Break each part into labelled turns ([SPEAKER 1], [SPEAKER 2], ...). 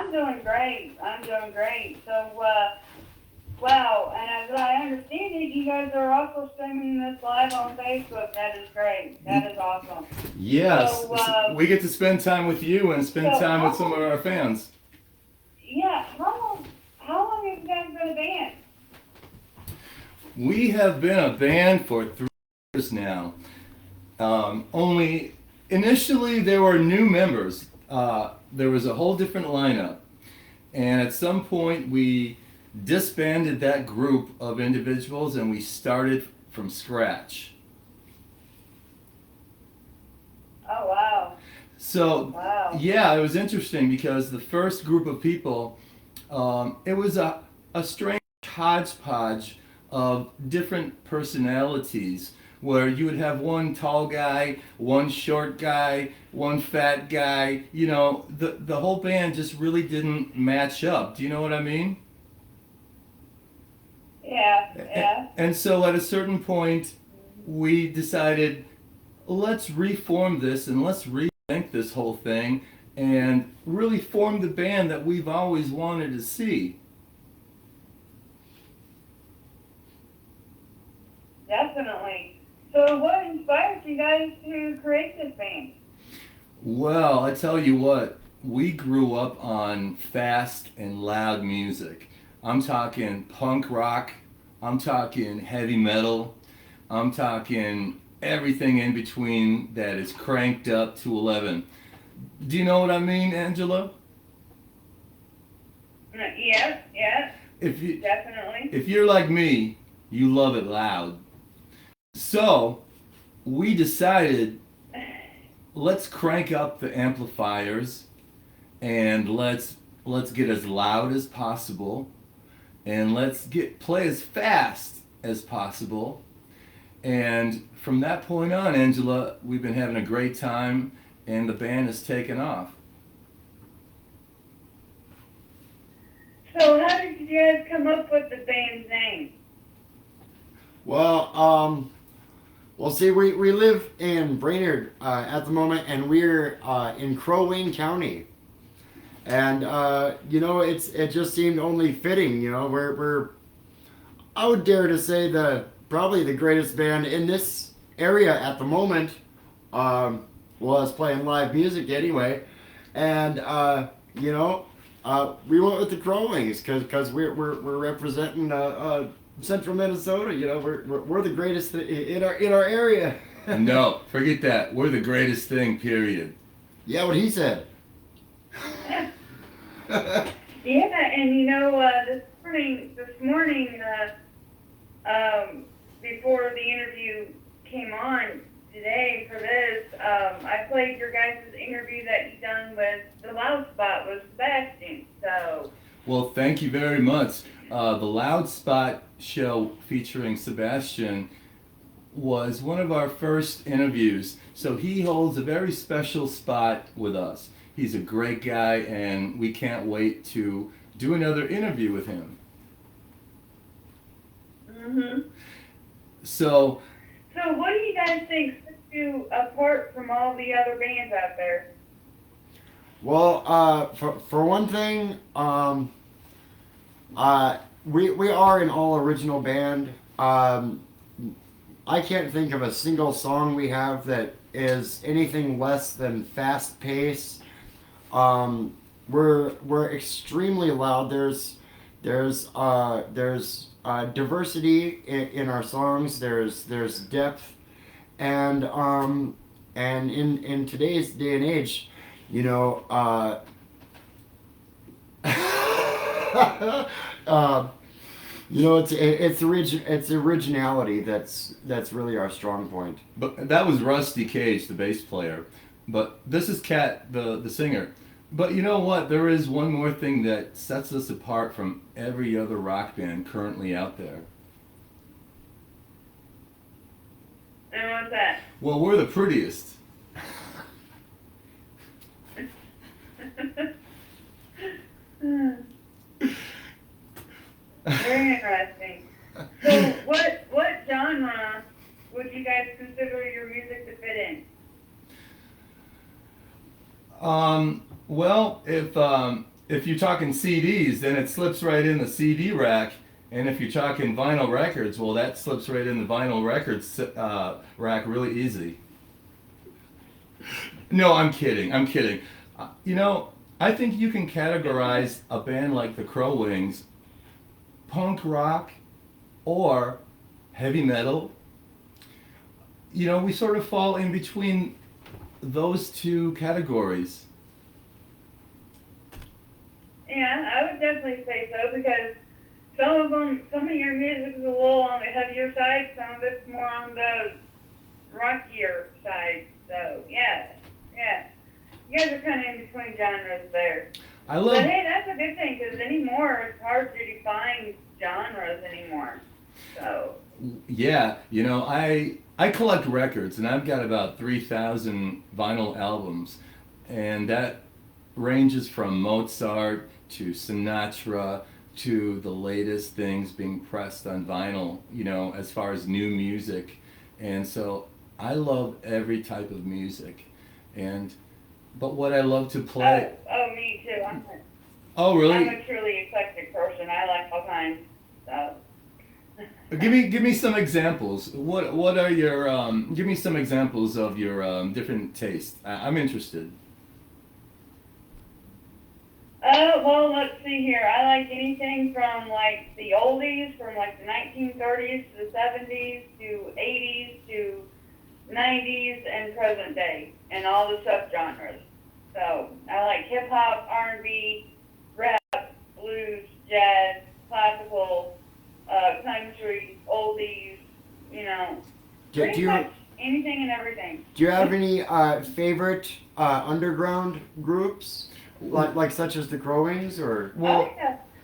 [SPEAKER 1] I'm doing great. I'm doing great. So, wow, and as I understand it, you guys are also streaming this live on Facebook. That is great. That is awesome.
[SPEAKER 2] Yes,
[SPEAKER 1] So,
[SPEAKER 2] we get to spend time with you and spend
[SPEAKER 1] so
[SPEAKER 2] time with
[SPEAKER 1] how
[SPEAKER 2] some of
[SPEAKER 1] long?
[SPEAKER 2] our fans.
[SPEAKER 1] Yeah, how long have you guys been a band?
[SPEAKER 2] We have been a band for 3 years now. Only initially there were new members. There was a whole different lineup, and at some point we disbanded that group of individuals and we started from scratch.
[SPEAKER 1] Oh wow,
[SPEAKER 2] So,
[SPEAKER 1] wow.
[SPEAKER 2] yeah, it was interesting because the first group of people, it was a strange hodgepodge of different personalities where you would have one tall guy, one short guy, one fat guy. You know, the whole band just really didn't match up. Do you know what I mean?
[SPEAKER 1] Yeah, yeah.
[SPEAKER 2] And so at a certain point, we decided, let's reform this and let's rethink this whole thing and really form the band that we've always wanted to see.
[SPEAKER 1] Definitely. So, what inspired you guys to create this band?
[SPEAKER 2] Well, I tell you what, we grew up on fast and loud music. I'm talking punk rock, I'm talking heavy metal, I'm talking everything in between that is cranked up to 11. Do you know what I mean, Angela?
[SPEAKER 1] Yes, yes,
[SPEAKER 2] If you
[SPEAKER 1] definitely.
[SPEAKER 2] if you're like me, you love it loud. So, we decided, let's crank up the amplifiers and let's get as loud as possible and let's get play as fast as possible. And from that point on, Angela, we've been having a great time and the band has taken off.
[SPEAKER 1] So, how did you guys come up with the band's name?
[SPEAKER 3] Well, well, see, we live in Brainerd at the moment, and we're in Crow Wing County, and it just seemed only fitting. We're I would dare to say the probably the greatest band in this area at the moment. Was playing live music anyway, and we went with the Crow Wings because we're representing Central Minnesota. We're the greatest in our area.
[SPEAKER 2] No, forget that. We're the greatest thing, period.
[SPEAKER 3] Yeah, what he said.
[SPEAKER 1] Yeah, and this morning, before the interview came on today for this, I played your guys' interview that you done with the Loud Spot with Sebastian. So,
[SPEAKER 2] Well, thank you very much. The Loud Spot show featuring Sebastian was one of our first interviews, so he holds a very special spot with us. He's a great guy, and we can't wait to do another interview with him.
[SPEAKER 1] mhm.
[SPEAKER 2] So,
[SPEAKER 1] So, what do you guys think sets you apart from all the other bands out there?
[SPEAKER 3] Well, for one thing, we are an all original band. I can't think of a single song we have that is anything less than fast paced. We're extremely loud. There's diversity in our songs. There's depth, and in today's day and age, you know, uh, it's originality that's really our strong point.
[SPEAKER 2] but that was Rusty Cage, the bass player. But this is Kat, the singer. But you know what? There is one more thing that sets us apart from every other rock band currently out there.
[SPEAKER 1] And what's that?
[SPEAKER 2] Well, we're the prettiest.
[SPEAKER 1] Very interesting. So, what genre would you guys consider your music to fit in?
[SPEAKER 2] Well, if you're talking CDs, then it slips right in the CD rack. And if you're talking vinyl records, well, that slips right in the vinyl records rack really easy. No, I'm kidding. I'm kidding. You know, I think you can categorize a band like the Crow Wings punk rock or heavy metal. You know, we sort of fall in between those two categories.
[SPEAKER 1] Yeah, I would definitely say so because some of your music is a little on the heavier side, some of it's more on the rockier side. So yeah. You guys are kind of in between genres there. But hey, that's a good thing because anymore it's hard to define genres anymore. So.
[SPEAKER 2] Yeah, you know, I collect records and I've got about 3,000 vinyl albums, and that ranges from Mozart to Sinatra to the latest things being pressed on vinyl, you know, as far as new music. And so I love every type of music. But what I love to play.
[SPEAKER 1] Oh, me too.
[SPEAKER 2] Oh, really?
[SPEAKER 1] I'm a truly eclectic person. I like all kinds. So.
[SPEAKER 2] Give me some examples. What are your give me some examples of your different tastes. I'm interested.
[SPEAKER 1] Well, let's see here. I like anything from like the oldies, from like the 1930s to the 70s to 80s to 90s and present day, and all the subgenres. So I like hip hop, R&B, rap, blues, jazz, classical, country, oldies. You know, pretty much anything and everything.
[SPEAKER 3] Do you have any favorite underground groups? Like such as the Crow Wings, or
[SPEAKER 2] well,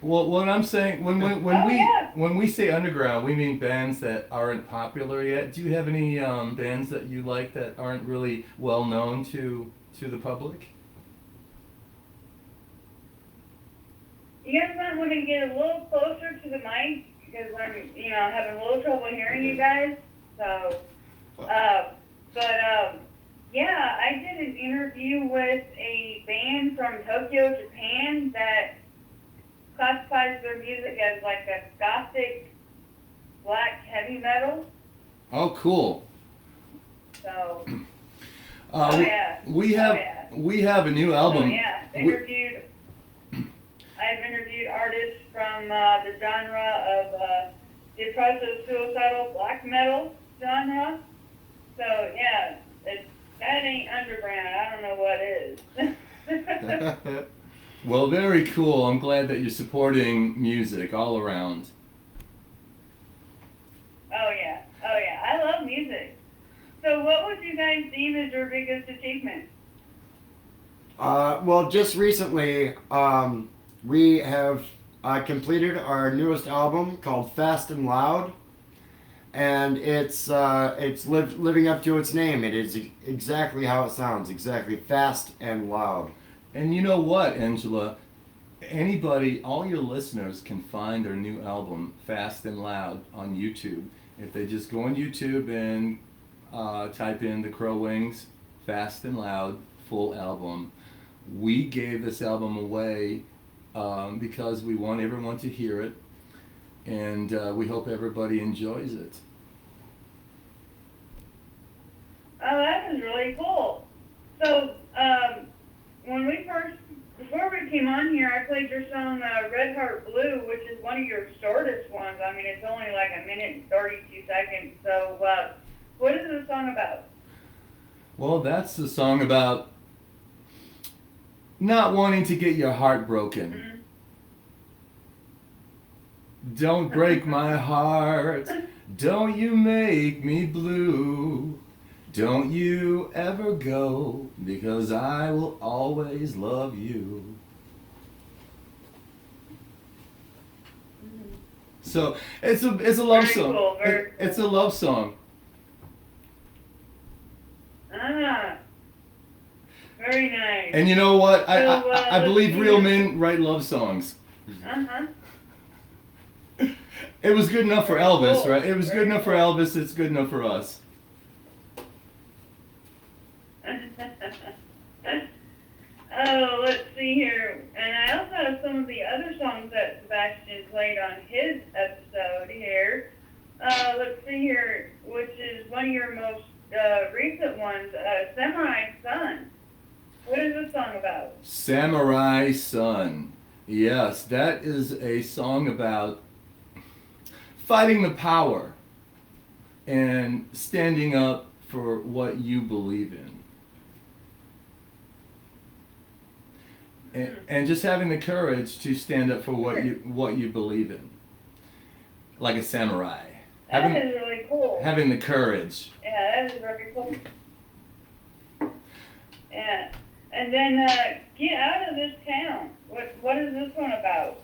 [SPEAKER 2] what I'm saying when we say underground, we mean bands that aren't popular yet. Do you have any bands that you like that aren't really well known to the public?
[SPEAKER 1] You guys might want to get a little closer to the mic because I'm having a little trouble hearing you guys. So, yeah, I did an interview with a band from Tokyo, Japan that classifies their music as like a gothic black heavy metal.
[SPEAKER 2] Oh, cool.
[SPEAKER 1] So,
[SPEAKER 2] we have a new album.
[SPEAKER 1] So, yeah, I've interviewed artists from the genre of depressive, suicidal black metal genre. So, yeah, that ain't underground. I don't know what is.
[SPEAKER 2] Well, very cool. I'm glad that you're supporting music all around.
[SPEAKER 1] Oh yeah. I love music. So what would you guys deem as your biggest achievement?
[SPEAKER 3] Well, just recently, we have completed our newest album called Fast and Loud. And it's living up to its name. It is exactly how it sounds, exactly fast and loud.
[SPEAKER 2] And you know what, Angela? Anybody, all your listeners can find their new album, Fast and Loud, on YouTube. If they just go on YouTube and type in the Crow Wings, Fast and Loud, full album. We gave this album away because we want everyone to hear it. And we hope everybody enjoys it.
[SPEAKER 1] Oh, that is really cool. So, before we came on here, I played your song Red Heart Blue, which is one of your shortest ones. I mean, it's only like a minute and 32 seconds. So, what is the song about?
[SPEAKER 2] Well, that's the song about not wanting to get your heart broken. Mm-hmm. Don't break my heart, don't you make me blue. Don't you ever go, because I will always love you. So it's a love song.
[SPEAKER 1] Cool,
[SPEAKER 2] it's a love song.
[SPEAKER 1] Ah, very nice.
[SPEAKER 2] And you know what? I believe real men write love songs.
[SPEAKER 1] Uh-huh.
[SPEAKER 2] It was good enough for Elvis,
[SPEAKER 1] cool.
[SPEAKER 2] Right? It was good enough for Elvis. It's good enough for us.
[SPEAKER 1] Oh, let's see here. And I also have some of the other songs that Sebastian played on his episode here. Let's see here, which is one of your most recent ones, Samurai Sun. What is this song about?
[SPEAKER 2] Samurai Sun. Yes, that is a song about fighting the power and standing up for what you believe in. And just having the courage to stand up for what you believe in, like a samurai.
[SPEAKER 1] That is really cool.
[SPEAKER 2] Having the courage.
[SPEAKER 1] Yeah, that is very cool. Yeah, and then Get Out of This Town. What is this one about?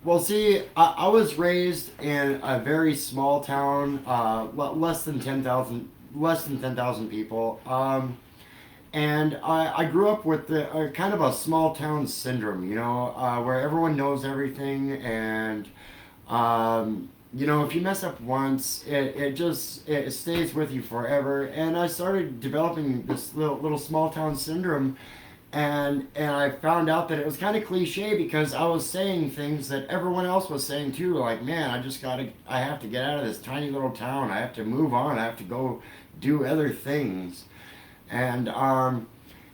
[SPEAKER 3] Well, see, I was raised in a very small town, less than 10,000 people. And I grew up with the kind of a small town syndrome, where everyone knows everything, and if you mess up once, it stays with you forever. And I started developing this little small town syndrome, and I found out that it was kind of cliche because I was saying things that everyone else was saying too. Like, man, I have to get out of this tiny little town. I have to move on. I have to go do other things. And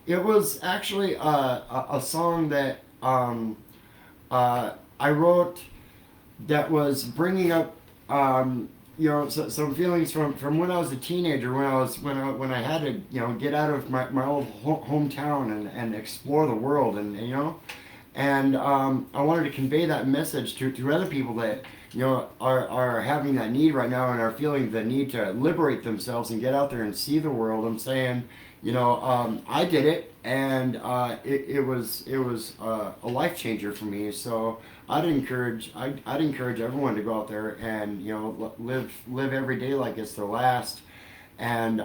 [SPEAKER 3] it was actually a song that I wrote that was bringing up some feelings from when I was a teenager, when I had to get out of my old hometown and explore the world, and I wanted to convey that message to other people that are having that need right now and are feeling the need to liberate themselves and get out there and see the world. I'm saying, I did it, and it was a life changer for me. So I'd encourage everyone to go out there and live every day like it's their last. And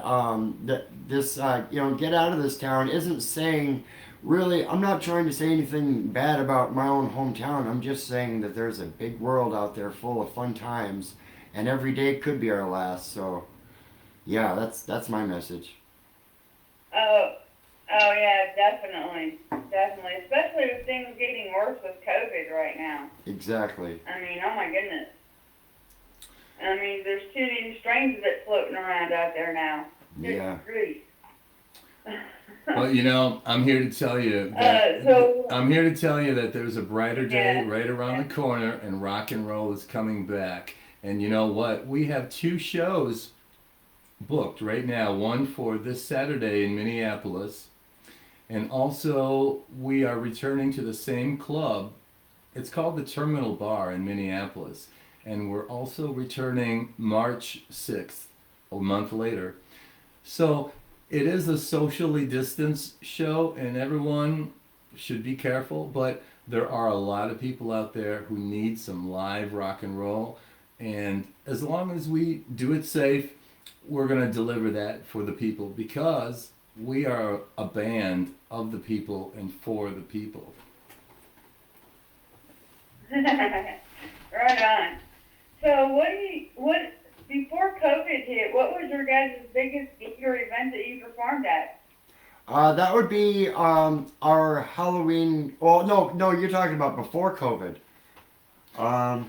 [SPEAKER 3] this get out of this town isn't saying, really, I'm not trying to say anything bad about my own hometown. I'm just saying that there's a big world out there full of fun times, and every day could be our last. So yeah, that's my message.
[SPEAKER 1] Oh yeah, definitely, especially with things getting worse with COVID right now.
[SPEAKER 3] Exactly.
[SPEAKER 1] I mean, oh my goodness. I mean, there's too many strains of it floating around out there now.
[SPEAKER 3] Yeah.
[SPEAKER 1] Grief.
[SPEAKER 2] Well, I'm here to tell you that there's a brighter day right around the corner, and rock and roll is coming back. And you know what? We have 2 shows booked right now. One for this Saturday in Minneapolis, and also we are returning to the same club. It's called the Terminal Bar in Minneapolis, and we're also returning March 6th, a month later. So it is a socially distanced show, and everyone should be careful, but there are a lot of people out there who need some live rock and roll, and as long as we do it safe, we're going to deliver that for the people, because we are a band of the people and for the people.
[SPEAKER 1] Right on. So before COVID hit, what was your guys' biggest gig or event that you performed at?
[SPEAKER 3] That would be our Halloween. Well, no, you're talking about before COVID.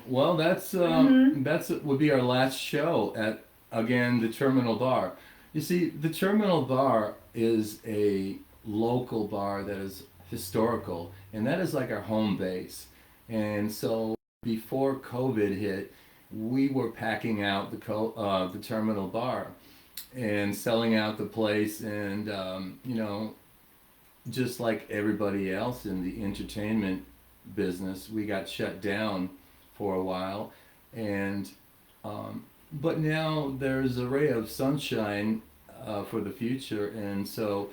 [SPEAKER 2] Well, that's would be our last show at, again, the Terminal Bar. You see, the Terminal Bar is a local bar that is historical, and that is like our home base. And so before COVID hit, we were packing out the Terminal Bar and selling out the place, and just like everybody else in the entertainment business, we got shut down for a while, and but now there's a ray of sunshine for the future, and so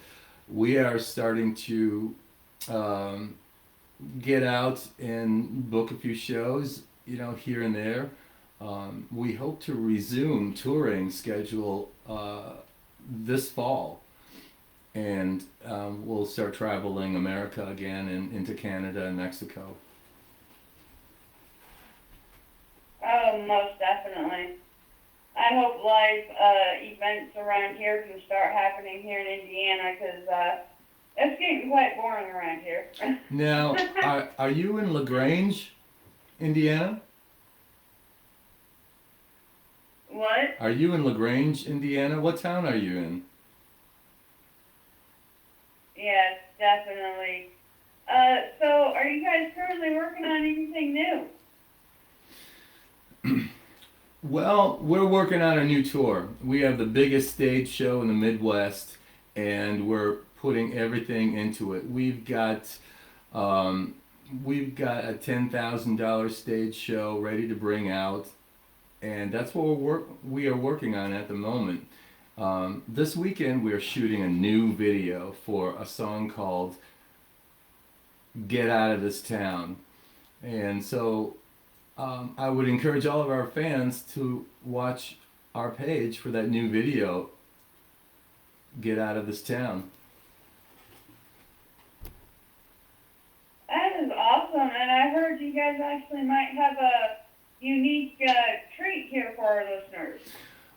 [SPEAKER 2] we are starting to get out and book a few shows, here and there. We hope to resume touring schedule this fall, and we'll start traveling America again and into Canada and Mexico.
[SPEAKER 1] Oh, most definitely. I hope live events around here can start happening here in Indiana, because It's getting quite boring around here.
[SPEAKER 2] Now, are you in LaGrange, Indiana?
[SPEAKER 1] What?
[SPEAKER 2] Are you in LaGrange, Indiana? What town are you in?
[SPEAKER 1] Yes, definitely. So are you guys currently working on anything new?
[SPEAKER 2] Well, we're working on a new tour. We have the biggest stage show in the Midwest, and we're putting everything into it. We've got a $10,000 stage show ready to bring out, and that's what we are working on at the moment. This weekend, we are shooting a new video for a song called "Get Out of This Town," and so I would encourage all of our fans to watch our page for that new video, "Get Out of This Town."
[SPEAKER 1] That is awesome, and I heard you guys actually might have a unique treat here for our listeners.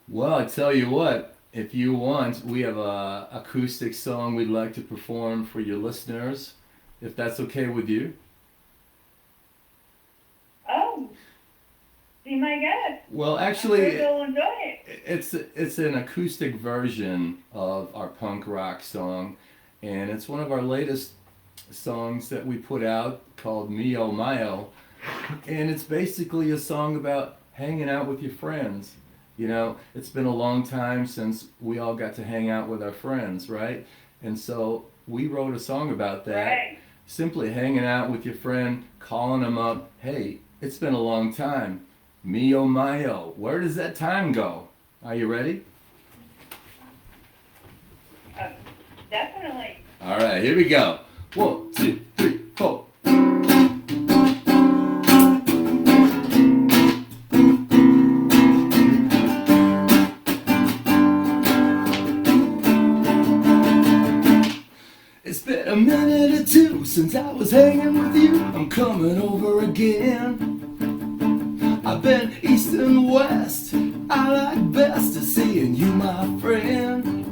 [SPEAKER 2] Well, I tell you what, if you want, we have a acoustic song we'd like to perform for your listeners, if that's okay with you.
[SPEAKER 1] Oh, be my guest.
[SPEAKER 2] Well,
[SPEAKER 1] I'm
[SPEAKER 2] actually,
[SPEAKER 1] sure they'll enjoy it.
[SPEAKER 2] it's an acoustic version of our punk rock song, and it's one of our latest songs that we put out called "Me Oh My Oh," and it's basically a song about hanging out with your friends. You know, it's been a long time since we all got to hang out with our friends, right? And so we wrote a song about that.
[SPEAKER 1] Right.
[SPEAKER 2] Simply hanging out with your friend, calling them up, "Hey, it's been a long time. Me oh my oh, where does that time go?" Are you ready?
[SPEAKER 1] Definitely.
[SPEAKER 2] All right, here we go. 1, 2, 3, 4. It's been a minute or two since I was hanging with you. I'm coming over again. I've been east and west. I like best to seeing you, my friend.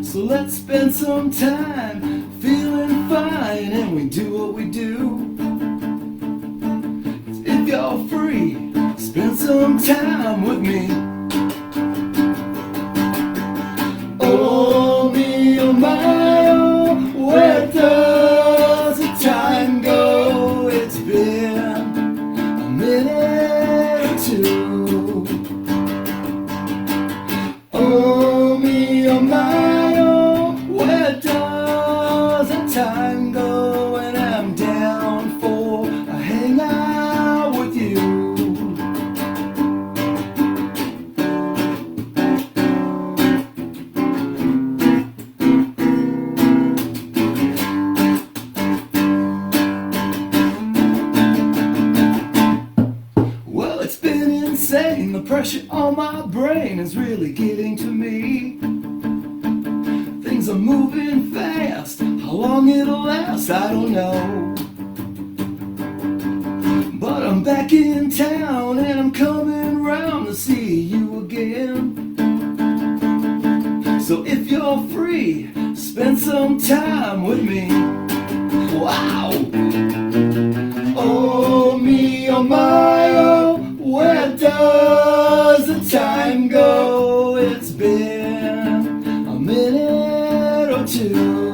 [SPEAKER 2] So let's spend some time feeling fine, and we do what we do. If you're free, spend some time with me. Oh, me, oh my, oh, where does the time go? It's been a minute or two. Oh, me, oh my, oh, where does the time go? And I'm down for a hangout with you. Well, it's been insane. The pressure on my brain is really getting to me. Things are moving fast. How long it'll last, I don't know. But I'm back in town and I'm coming round to see you again. So if you're free, spend some time with me. Wow! Oh, me, oh my, oh, where does the time go? It's been a minute or two.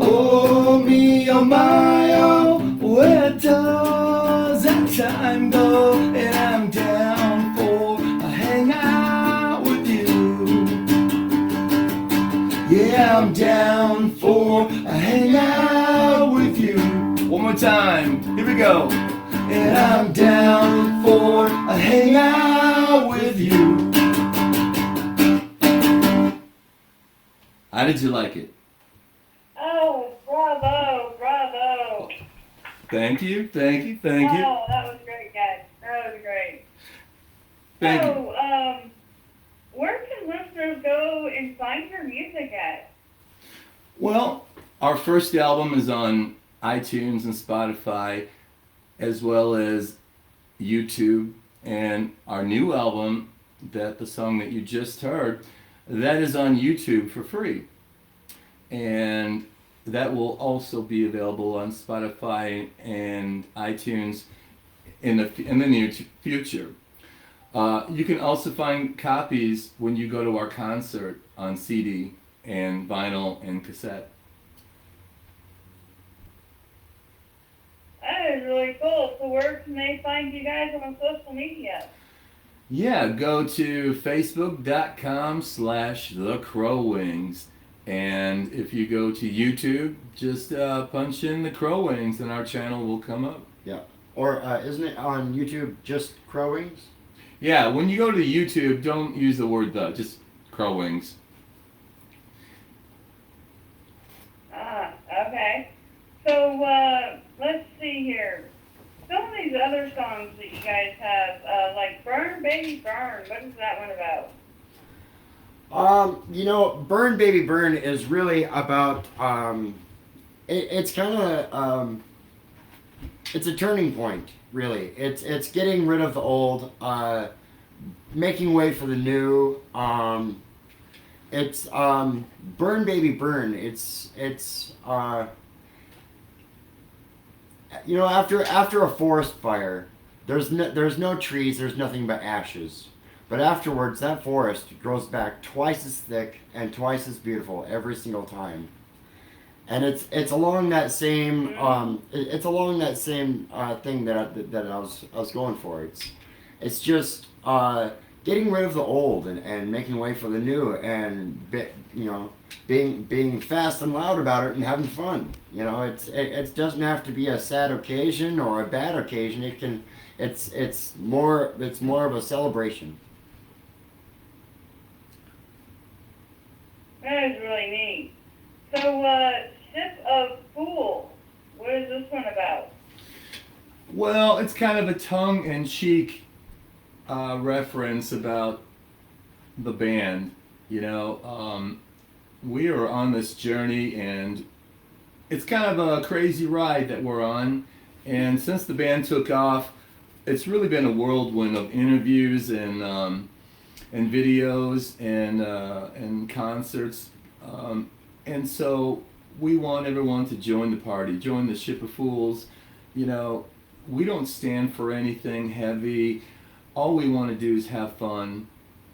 [SPEAKER 2] Oh, me, oh my, oh, where does that time go? And I'm down for a hangout with you. Yeah, I'm down for a hangout with you. One more time, here we go. And I'm down for a hangout with you. How did you like it?
[SPEAKER 1] Oh, bravo, bravo.
[SPEAKER 2] Thank you, thank you, thank you.
[SPEAKER 1] Oh, that was great, guys. That was great.
[SPEAKER 2] Thank you.
[SPEAKER 1] So, where can listeners go and find your music at?
[SPEAKER 2] Well, our first album is on iTunes and Spotify, as well as YouTube. And our new album, the song that you just heard, that is on YouTube for free. And that will also be available on Spotify and iTunes in the near future. You can also find copies when you go to our concert on CD and vinyl and cassette.
[SPEAKER 1] That is really cool. So where can they find you guys on social media?
[SPEAKER 2] Yeah, go to facebook.com/thecrowwings. And if you go to YouTube, just punch in the Crow Wings and our channel will come up.
[SPEAKER 3] Yeah. Or isn't it on YouTube just Crow Wings?
[SPEAKER 2] Yeah, when you go to YouTube, don't use the word the, just Crow Wings.
[SPEAKER 1] Ah, okay. So, let's see here. Some of these other songs that you guys have, like Burn Baby Burn, what is that one about?
[SPEAKER 3] Burn Baby Burn is really about, it's kind of, it's a turning point, really. It's getting rid of the old, making way for the new. It's Burn Baby Burn. After a forest fire, there's no trees, there's nothing but ashes. But afterwards, that forest grows back twice as thick and twice as beautiful every single time. And it's along that same thing that I was going for. It's just getting rid of the old and making way for the new, and being fast and loud about it and having fun. It doesn't have to be a sad occasion or a bad occasion. It's more of a celebration.
[SPEAKER 1] That is really neat. So, Ship of Fools, what is this one about?
[SPEAKER 2] Well, it's kind of a tongue-in-cheek reference about the band. We are on this journey, and it's kind of a crazy ride that we're on. And since the band took off, it's really been a whirlwind of interviews and videos and concerts. And so we want everyone to join the party, join the Ship of Fools. We don't stand for anything heavy. All we want to do is have fun,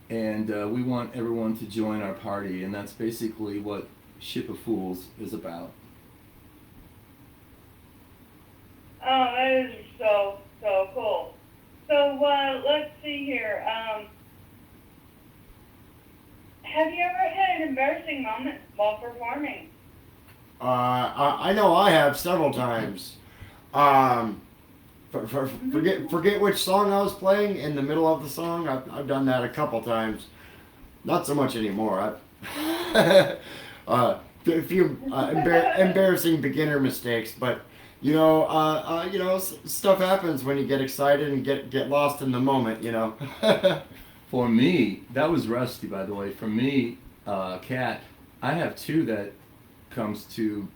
[SPEAKER 2] and we want everyone to join our party, and that's basically what Ship of Fools is about.
[SPEAKER 1] Oh, that is so cool. So, let's see here. Have you ever had an embarrassing moment while performing?
[SPEAKER 3] I know I have several times. Forget which song I was playing in the middle of the song. I've done that a couple times. Not so much anymore. A few embarrassing beginner mistakes, but stuff happens when you get excited and get lost in the moment.
[SPEAKER 2] For me, that was Rusty, by the way. For me, Kat, I have two that comes to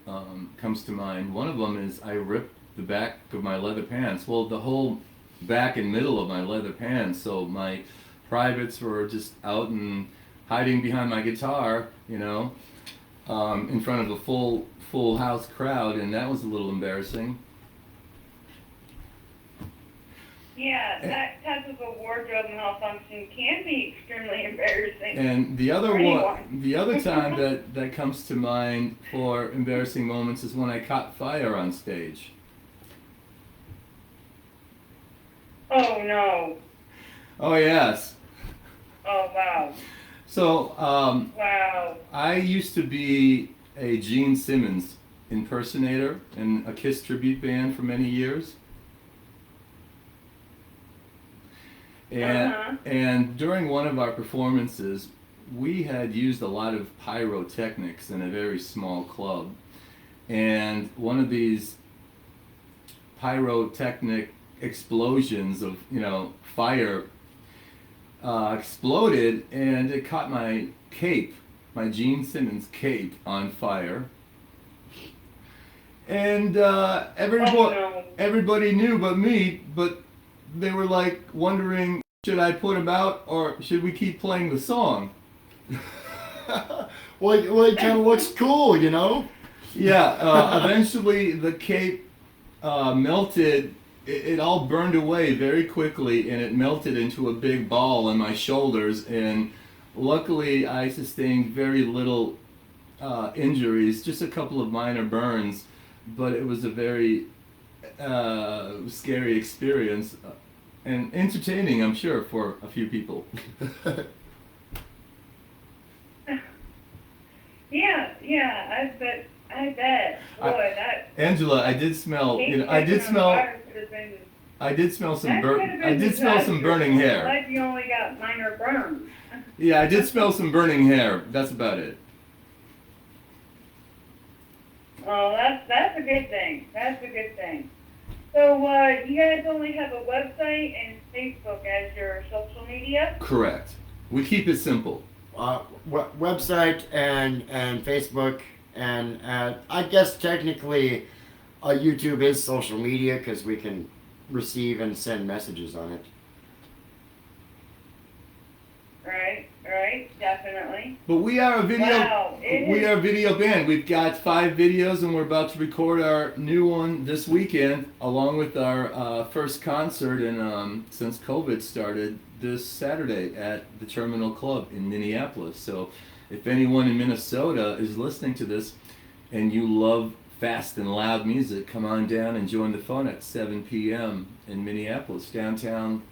[SPEAKER 2] mind. One of them is I ripped the back of my leather pants. Well, the whole back and middle of my leather pants. So my privates were just out and hiding behind my guitar, in front of a full house crowd, and that was a little embarrassing.
[SPEAKER 1] Yeah, that type of a wardrobe malfunction can be extremely embarrassing.
[SPEAKER 2] And the other
[SPEAKER 1] for
[SPEAKER 2] one,
[SPEAKER 1] anyone.
[SPEAKER 2] the other time that comes to mind for embarrassing moments is when I caught fire on stage.
[SPEAKER 1] Oh, no.
[SPEAKER 2] Oh yes.
[SPEAKER 1] Oh, wow.
[SPEAKER 2] So
[SPEAKER 1] Wow.
[SPEAKER 2] I used to be a Gene Simmons impersonator in a Kiss tribute band for many years. And during one of our performances, we had used a lot of pyrotechnics in a very small club. And one of these pyrotechnic explosions of, fire exploded, and it caught my cape, my Gene Simmons cape, on fire. And everybody knew but me, but they were like wondering, should I put him out or should we keep playing the song?
[SPEAKER 3] Well, it kind of looks cool, you know.
[SPEAKER 2] Yeah, eventually the cape melted. It all burned away very quickly, and it melted into a big ball on my shoulders. And luckily, I sustained very little injuries, just a couple of minor burns. But it was a very scary experience and entertaining, I'm sure, for a few people.
[SPEAKER 1] Yeah, I bet. Boy, that
[SPEAKER 2] Angela, I did smell. You know, I did
[SPEAKER 1] catching on
[SPEAKER 2] smell.
[SPEAKER 1] fire could have been.
[SPEAKER 2] I did smell some
[SPEAKER 1] That could have been
[SPEAKER 2] I did smell some
[SPEAKER 1] disastrous.
[SPEAKER 2] burning
[SPEAKER 1] I'm
[SPEAKER 2] hair.
[SPEAKER 1] glad you only got minor burns.
[SPEAKER 2] Yeah, I did smell some burning hair. That's about it.
[SPEAKER 1] Oh, that's a good thing. That's a good thing. So you guys only have a website and Facebook as your social media?
[SPEAKER 2] Correct. We keep it simple.
[SPEAKER 3] Website and Facebook and I guess technically YouTube is social media because we can receive and send messages on it.
[SPEAKER 1] Right, definitely.
[SPEAKER 2] But we are a video.
[SPEAKER 1] Wow,
[SPEAKER 2] We are a video band. We've got 5 videos, and we're about to record our new one this weekend, along with our first concert. And since COVID started, this Saturday at the Terminal Club in Minneapolis. So, if anyone in Minnesota is listening to this, and you love fast and loud music, come on down and join the fun at 7 p.m. in Minneapolis, downtown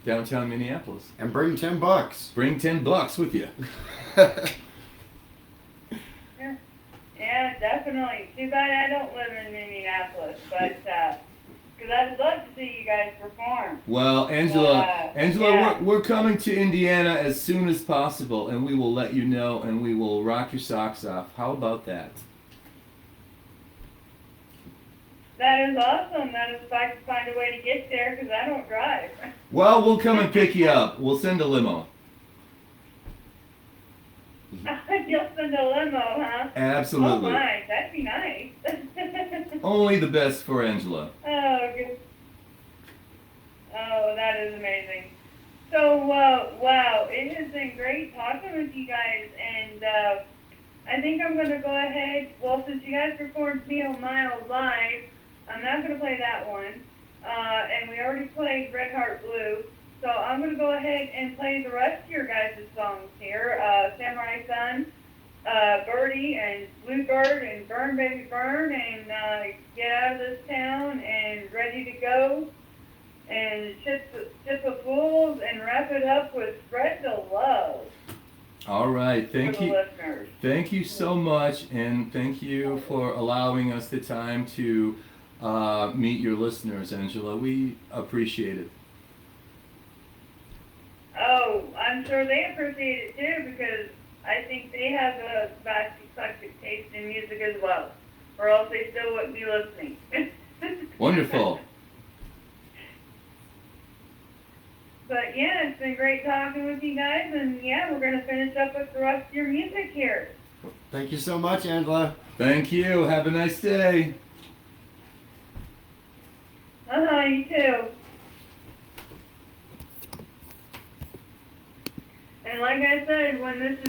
[SPEAKER 2] Minneapolis.
[SPEAKER 3] And bring $10.
[SPEAKER 2] Bring $10 with you.
[SPEAKER 1] Yeah, definitely. Too bad I don't live in Minneapolis, but because I'd love to see you guys perform.
[SPEAKER 2] Well, Angela,
[SPEAKER 1] yeah.
[SPEAKER 2] we're coming to Indiana as soon as possible, and we will let you know, and we will rock your socks off. How about that?
[SPEAKER 1] That is awesome. That is if I can find a way to get there, because I don't drive.
[SPEAKER 2] Well, we'll come and pick you up. We'll send a limo.
[SPEAKER 1] You'll send a limo, huh?
[SPEAKER 2] Absolutely.
[SPEAKER 1] Oh my, that'd be nice.
[SPEAKER 2] Only the best for Angela.
[SPEAKER 1] Oh, good. Oh, that is amazing. So, wow, it has been great talking with you guys, and I think I'm going to go ahead, well, since you guys performed Neil Miles live, I'm not going to play that one, and we already played Red Heart Blue, so I'm going to go ahead and play the rest of your guys' songs here, Samurai Sun, Birdie, and Bluebird, and Burn Baby Burn, and Get Out of This Town, and Ready to Go, and Ship of Fools, and wrap it up with Spread the Love.
[SPEAKER 2] All right, thank
[SPEAKER 1] for the
[SPEAKER 2] you.
[SPEAKER 1] listeners.
[SPEAKER 2] Thank you so much, and thank you for allowing us the time to meet your listeners, Angela. We appreciate it.
[SPEAKER 1] Oh, I'm sure they appreciate it too, because I think they have a vast eclectic taste in music as well, or else they still wouldn't be listening.
[SPEAKER 2] Wonderful.
[SPEAKER 1] But yeah, it's been great talking with you guys, and yeah, we're going to finish up with the rest of your music here.
[SPEAKER 3] Thank you so much, Angela.
[SPEAKER 2] Thank you. Have a nice day.
[SPEAKER 1] You too. And like I said, when this is